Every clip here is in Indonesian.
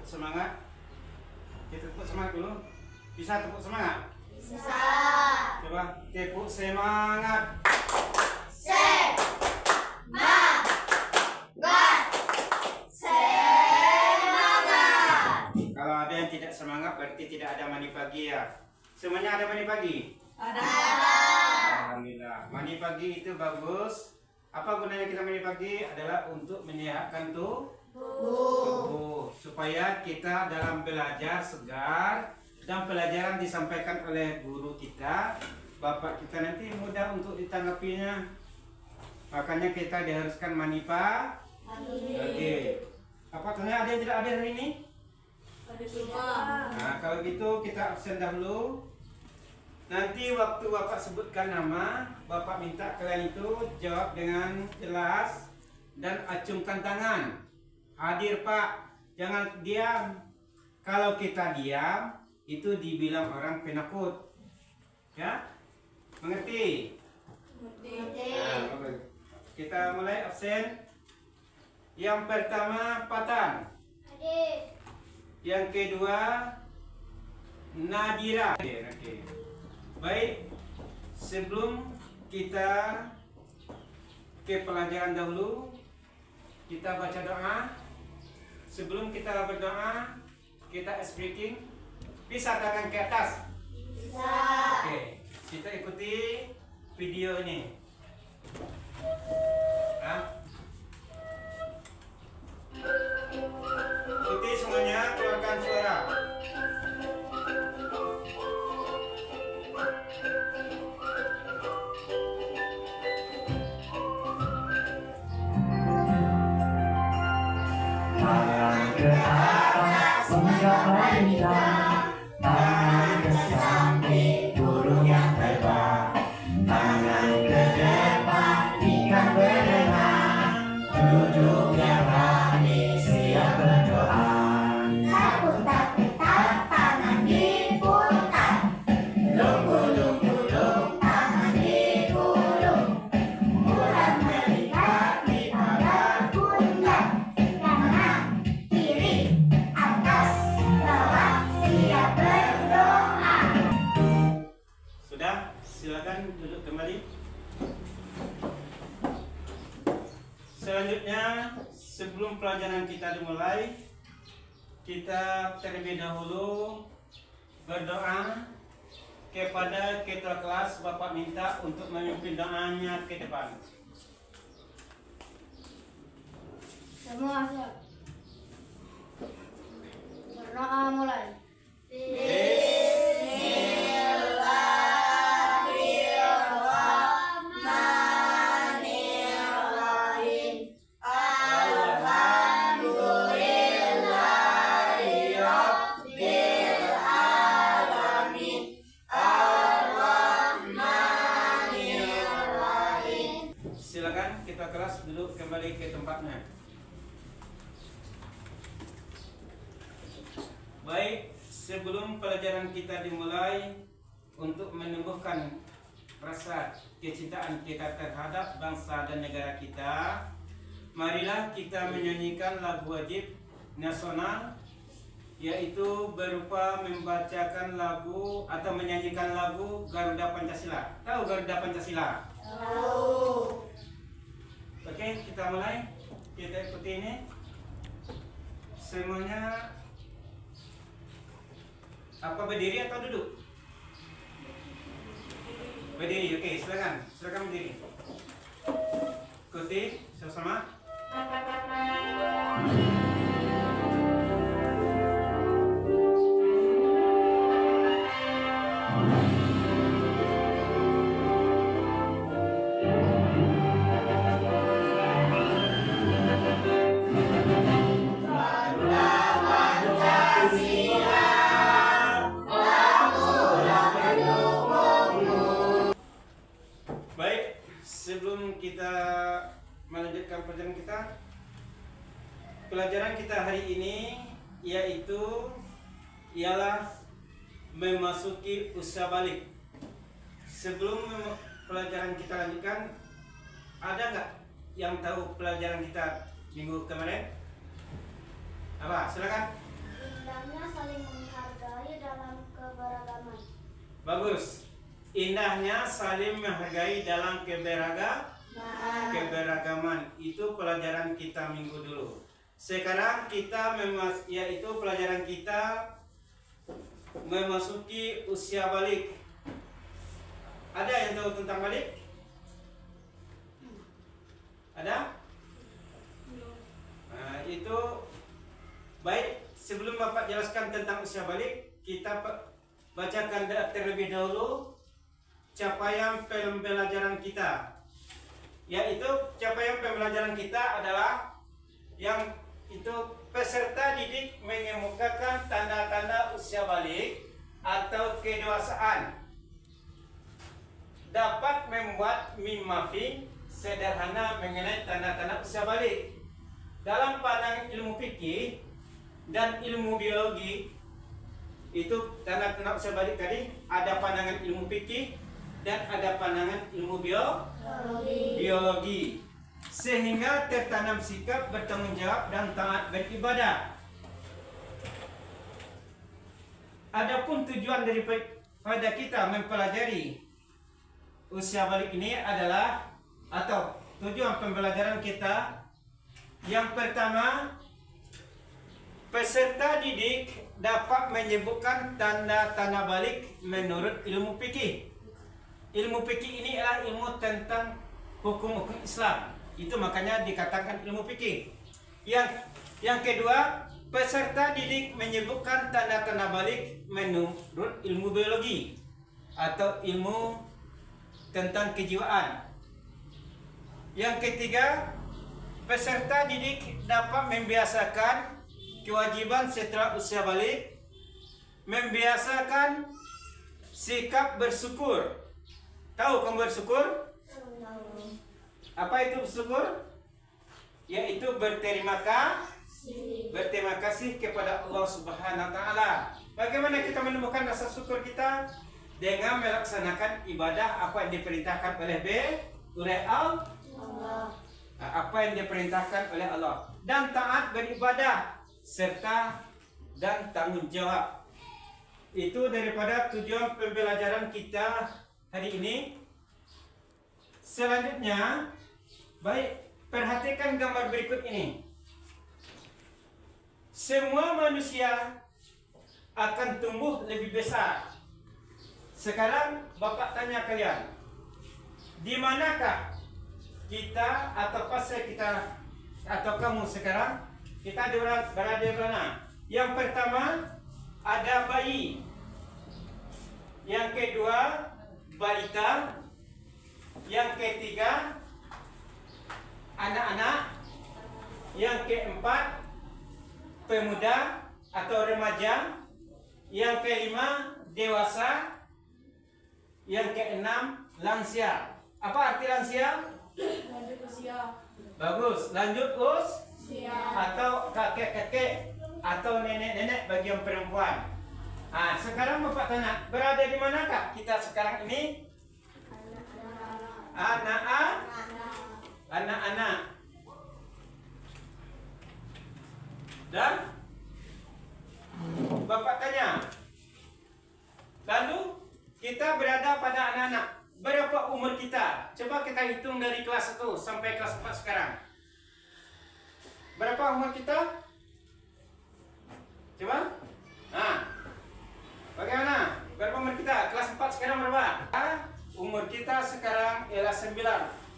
semangat. Kita tepuk semangat dulu. Bisa tepuk semangat? Bisa. Coba tepuk semangat. Semangat. Semangat. Kalau ada yang tidak semangat berarti tidak ada mandi pagi ya. Semuanya ada mandi pagi? Ada. Alhamdulillah. Mandi pagi itu bagus. Apa gunanya kita mandi pagi? Adalah untuk menyehatkan tubuh supaya kita dalam belajar segar dan pelajaran disampaikan oleh guru kita, bapak kita nanti mudah untuk ditanggapinya. Makanya kita diharuskan mandi pagi. Apa tanya ada yang tidak ada hari ini? Ada semua. Nah, kalau gitu kita absen dahulu. Nanti waktu bapak sebutkan nama, bapak minta kalian itu jawab dengan jelas dan acungkan tangan. Hadir pak, jangan diam. Kalau kita diam, itu dibilang orang penakut. Ya? Mengerti? Nah, bagus. Kita mulai absen. Yang pertama Patan. Hadir. Yang kedua Nadira. Oke. Baik, sebelum kita ke pelajaran dahulu, kita baca doa. Sebelum kita berdoa, kita ice breaking. Bisa tangan ke atas. Bisa. Oke, kita ikuti video ini. Ikuti semuanya, keluarkan suara. Tangan ke atas menggapa bintang, tangan ke samping burung yang terbang, tangan ke depan ikan berenang, duduk yang rapi siap berdoa. Takut-takut tangan diputar, lumpuh-lumpuh tangan digulung, bulan melihat di pada pundak, kanan, kiri, atas, bawah, siap berdoa. Sudah, silakan duduk kembali. Selanjutnya, sebelum pelajaran kita dimulai, kita terlebih dahulu berdoa kepada ketua kelas. Bapak minta untuk memimpin doanya ke depan. Semua siap. Berdoa mulai. Bismillahirrahmanirrahim. Alhamdulillahirabbil alamin. Ar-Rahmanirrahim. Silakan ketua kelas duduk kembali ke tempatnya. Baik, sebelum pelajaran kita dimulai, untuk menumbuhkan rasa kecintaan kita terhadap bangsa dan negara kita, marilah kita menyanyikan lagu wajib nasional, yaitu berupa membacakan lagu atau menyanyikan lagu Garuda Pancasila. Tahu Garuda Pancasila? Tahu. Oke, kita mulai. Kita ikuti ini. Semuanya apa berdiri atau duduk? Berdiri. Oke, silakan. Silakan berdiri. Ikuti sama-sama. Baik, sebelum kita melanjutkan pelajaran kita hari ini ialah memasuki usia balik. Sebelum pelajaran kita lanjutkan, ada nggak yang tahu pelajaran kita minggu kemarin? Apa? Silakan. Indahnya saling menghargai dalam keberagaman. Bagus. Indahnya saling menghargai dalam keberagaman. Itu pelajaran kita minggu dulu. Sekarang kita yaitu pelajaran kita memasuki usia balik. Ada yang tahu tentang balik? Ada? Nah, itu baik. Sebelum Bapak jelaskan tentang usia balik, kita bacakan terlebih dahulu capaian pembelajaran kita. Yaitu capaian pembelajaran kita adalah yang itu peserta didik mengemukakan tanda-tanda usia balik atau kedewasaan, dapat membuat meme mapping sederhana mengenai tanda-tanda usia balik. Dalam pandangan ilmu fikih dan ilmu biologi, itu tanda-tanda usia balik tadi ada pandangan ilmu fikih dan ada pandangan ilmu biologi. Sehingga tertanam sikap bertanggung jawab dan taat beribadah. Adapun tujuan daripada kita mempelajari usia balik ini adalah, atau tujuan pembelajaran kita yang pertama, peserta didik dapat menyebutkan tanda-tanda balik menurut ilmu fikih. Ilmu fikih ini adalah ilmu tentang hukum-hukum Islam. Itu makanya dikatakan ilmu fikih. Yang kedua, peserta didik menyebutkan tanda-tanda balik menurut ilmu biologi atau ilmu tentang kejiwaan. Yang ketiga, peserta didik dapat membiasakan kewajiban setelah usia balik, membiasakan sikap bersyukur. Tahu kamu bersyukur? Apa itu bersyukur? Yaitu berterima kasih kepada Allah Subhanahu wa taala. Bagaimana kita menemukan rasa syukur kita? Dengan melaksanakan ibadah apa yang diperintahkan oleh Allah. Apa yang diperintahkan oleh Allah dan taat beribadah serta dan tanggung jawab. Itu daripada tujuan pembelajaran kita hari ini. Selanjutnya, baik, perhatikan gambar berikut ini. Semua manusia akan tumbuh lebih besar. Sekarang Bapak tanya kalian, di manakah kita atau pasal kita atau kamu sekarang? Kita berada di mana? Yang pertama ada bayi. Yang kedua balita. Yang ketiga anak-anak. Yang keempat pemuda atau remaja. Yang kelima dewasa. Yang keenam lansia. Apa arti lansia? Lanjut usia. Bagus, lanjut usia atau kakek-kakek atau nenek-nenek bagi yang perempuan. Nah, sekarang Bapak tanya, berada di manakah kita sekarang ini? Anak-anak. Dan Bapak tanya, lalu kita berada pada anak-anak. Berapa umur kita? Coba kita hitung dari kelas 1 sampai kelas 4 sekarang. Berapa umur kita? Coba. Nah, bagaimana? Berapa umur kita? Kelas 4 sekarang berapa? Umur kita sekarang ialah 9.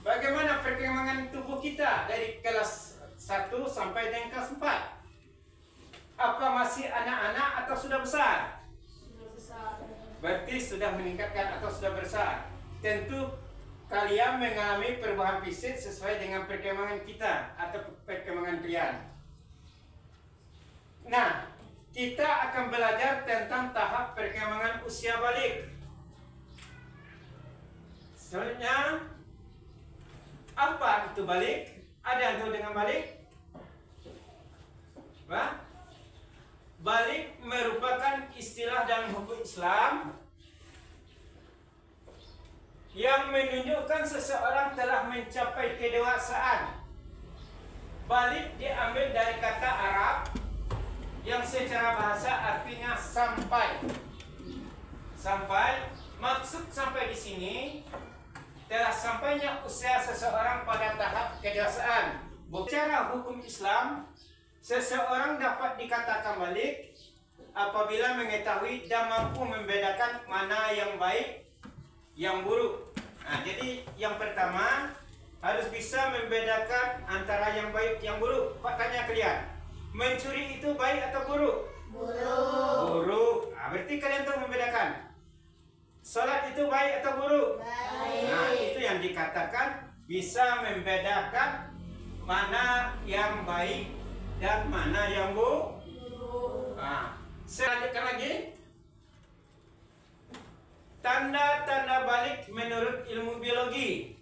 Bagaimana perkembangan tubuh kita dari kelas 1 sampai dengan kelas 4? Apa masih anak-anak atau sudah besar? Berarti sudah meningkatkan atau sudah besar. Tentu kalian mengalami perubahan fisik sesuai dengan perkembangan kita atau perkembangan kalian. Nah, kita akan belajar tentang tahap perkembangan usia balik. Selanjutnya, apa itu balik? Ada yang tahu dengan balik? Apa? Balik merupakan istilah dalam hukum Islam yang menunjukkan seseorang telah mencapai kedewasaan. Balik diambil dari kata Arab yang secara bahasa artinya sampai. Sampai, maksud sampai di sini telah sampainya usia seseorang pada tahap kedewasaan. Secara hukum Islam, seseorang dapat dikatakan balik apabila mengetahui dan mampu membedakan mana yang baik, yang buruk. Nah, jadi yang pertama harus bisa membedakan antara yang baik, yang buruk. Pak tanya kalian, mencuri itu baik atau buruk? Buruk. Buruk. Nah, berarti kalian tahu membedakan. Salat itu baik atau buruk? Baik. Nah, itu yang dikatakan bisa membedakan mana yang baik dan mana yang buruk. Nah, saya lanjutkan lagi. Tanda-tanda balik menurut ilmu biologi.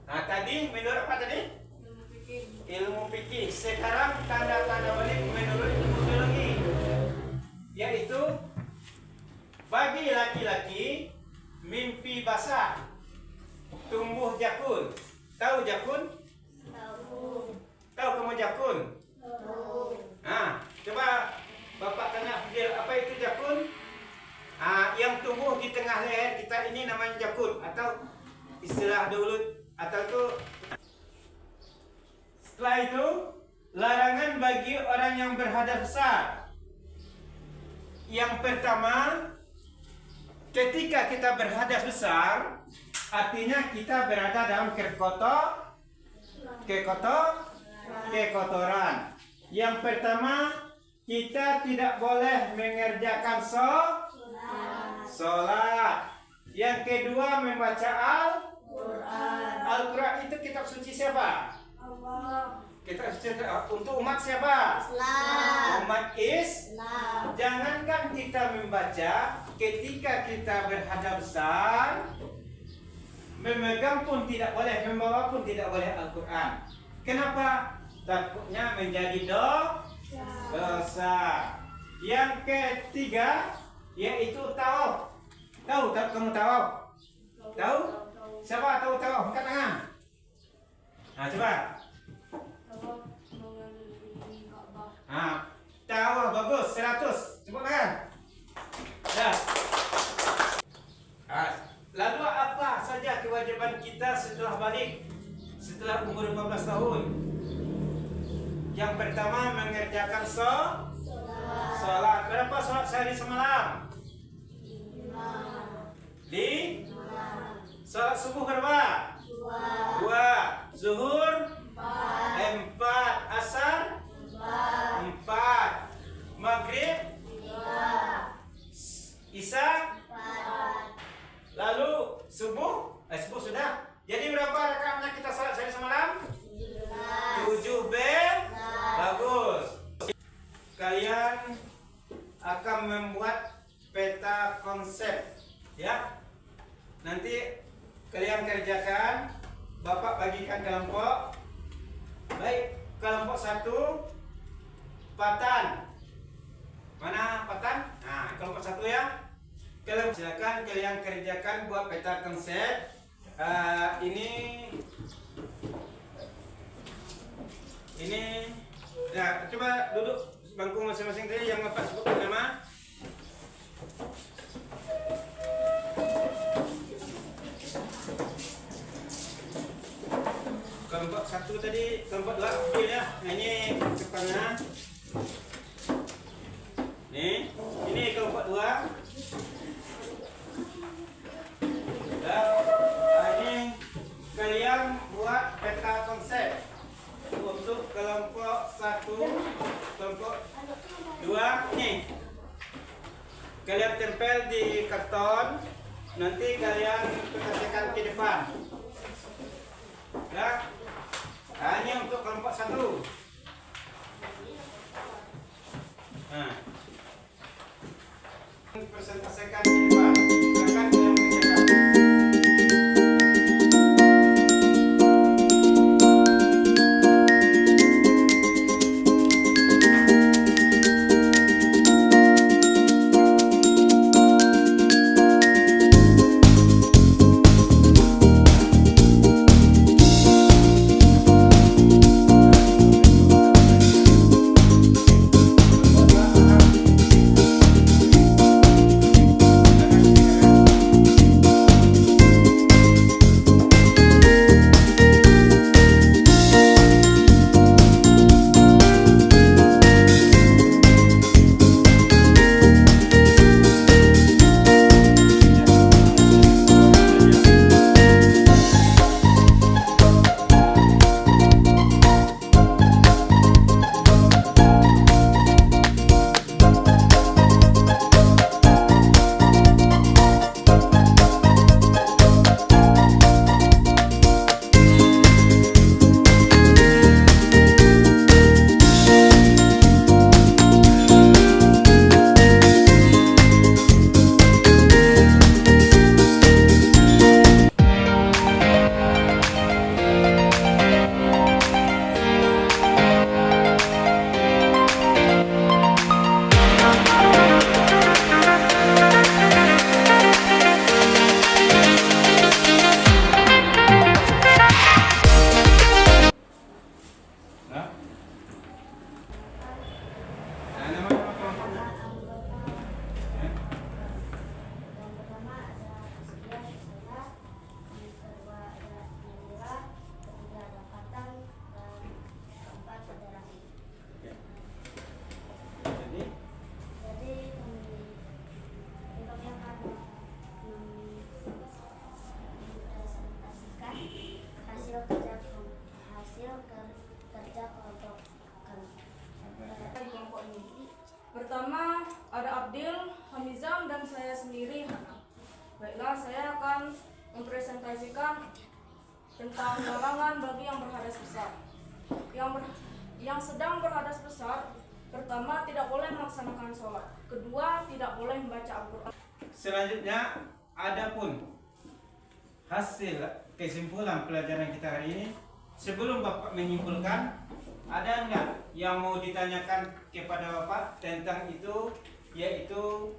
Nah, tadi menurut apa tadi? Ilmu fikih. Sekarang tanda-tanda balik menurut ilmu biologi, yaitu bagi laki-laki mimpi basah, tumbuh jakun. Tahu jakun? Tahu kamu jakun? Nah, coba Bapak tanya Fidel, apa itu jakun? Yang tumbuh di tengah leher kita ini namanya jakun, atau istilah dulu atau itu. Setelah itu, larangan bagi orang yang berhadas besar. Yang pertama, ketika kita berhadas besar, artinya kita berada dalam kekotoran. Yang pertama, kita tidak boleh mengerjakan sholat. Yang kedua, membaca Al-Quran. Itu kitab suci siapa? Kitab suci untuk umat siapa? Umat Islam. Jangankan kita membaca, ketika kita berhadap besar, memegang pun tidak boleh, membawa pun tidak boleh Al-Quran. Kenapa? Takutnya menjadi dosa. Yang ketiga yaitu tawaf. Tahu kamu tawaf? Tahu? Siapa tahu tawaf? Angkat tangan. Nah, coba. Tawaf bagus 100. Tepuk tangan. Ya. Lalu apa saja kewajiban kita setelah balik, setelah umur 15 tahun? Yang pertama, mengerjakan sholat. Berapa sholat sehari semalam? 5. Sholat subuh berapa? 2. Zuhur 4. Asar 4. Maghrib 3. Isya 4. Lalu subuh sudah. Jadi berapa rakaatnya kita salat sehari semalam? 7. Bagus. Kalian akan membuat peta konsep, ya. Nanti kalian kerjakan, Bapak bagikan kelompok. Baik, kelompok 1 Patan. Mana Patan? Nah, kelompok 1 ya. Kalian silakan kalian kerjakan buat peta konsep. Ini ya, coba duduk bangku masing-masing tadi yang Bapak sebutkan nama. Kelompok 1 tadi, kelompok 2 ambil ya. Nah, ini depannya. Ini kelompok 2. Ini kalian buat peta konsep untuk kelompok 1, kelompok 2. Nih, kalian tempel di karton, nanti kalian ketaskan ke depan. Ya, ini untuk kelompok 1. Nah, presentasikan ke depan. Silakan kalian kerjakan. dan larangan bagi yang berhadas besar. Yang sedang berhadas besar, pertama tidak boleh melaksanakan sholat, kedua tidak boleh membaca Al-Quran. Selanjutnya, adapun hasil kesimpulan pelajaran kita hari ini. Sebelum Bapak menyimpulkan, ada enggak yang mau ditanyakan kepada Bapak tentang itu, yaitu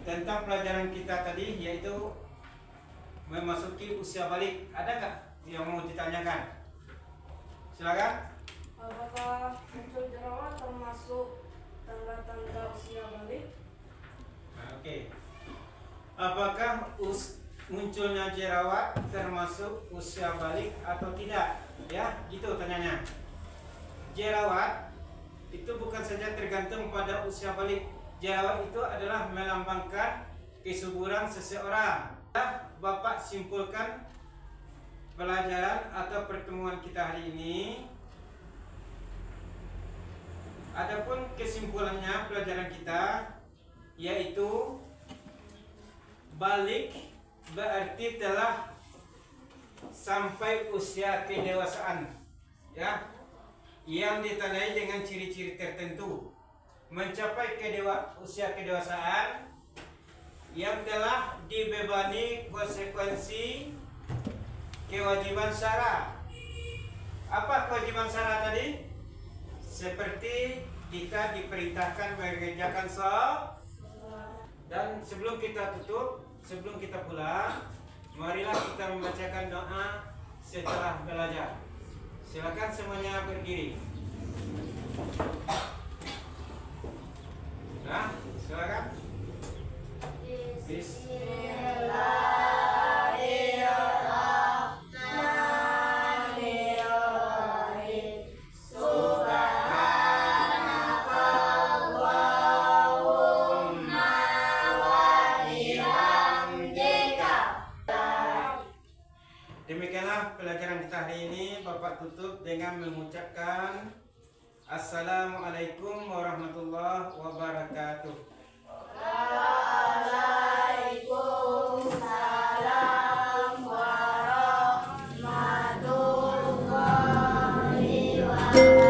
tentang pelajaran kita tadi, yaitu memasuki usia balik. Ada enggak yang mau ditanyakan? Silakan. Apakah muncul jerawat termasuk tanda-tanda usia balik? Oke. Apakah munculnya jerawat termasuk usia balik atau tidak? Ya, gitu tanyanya. Jerawat itu bukan saja tergantung pada usia balik. Jerawat itu adalah melambangkan kesuburan seseorang. Bapak simpulkan pelajaran atau pertemuan kita hari ini. Adapun kesimpulannya pelajaran kita yaitu balik berarti telah sampai usia kedewasaan, ya, yang ditandai dengan ciri-ciri tertentu. Mencapai usia kedewasaan yang telah dibebani konsekuensi kewajiban syara. Apa kewajiban syara tadi? Seperti kita diperintahkan mengerjakan sholat. Dan sebelum kita tutup, sebelum kita pulang, marilah kita membacakan doa setelah belajar. Silakan semuanya berdiri. Nah, silakan. Demikianlah pelajaran kita hari ini. Bapak tutup dengan mengucapkan Assalamualaikum warahmatullahi wabarakatuh. Waalaikumsalam warahmatullahi wabarakatuh.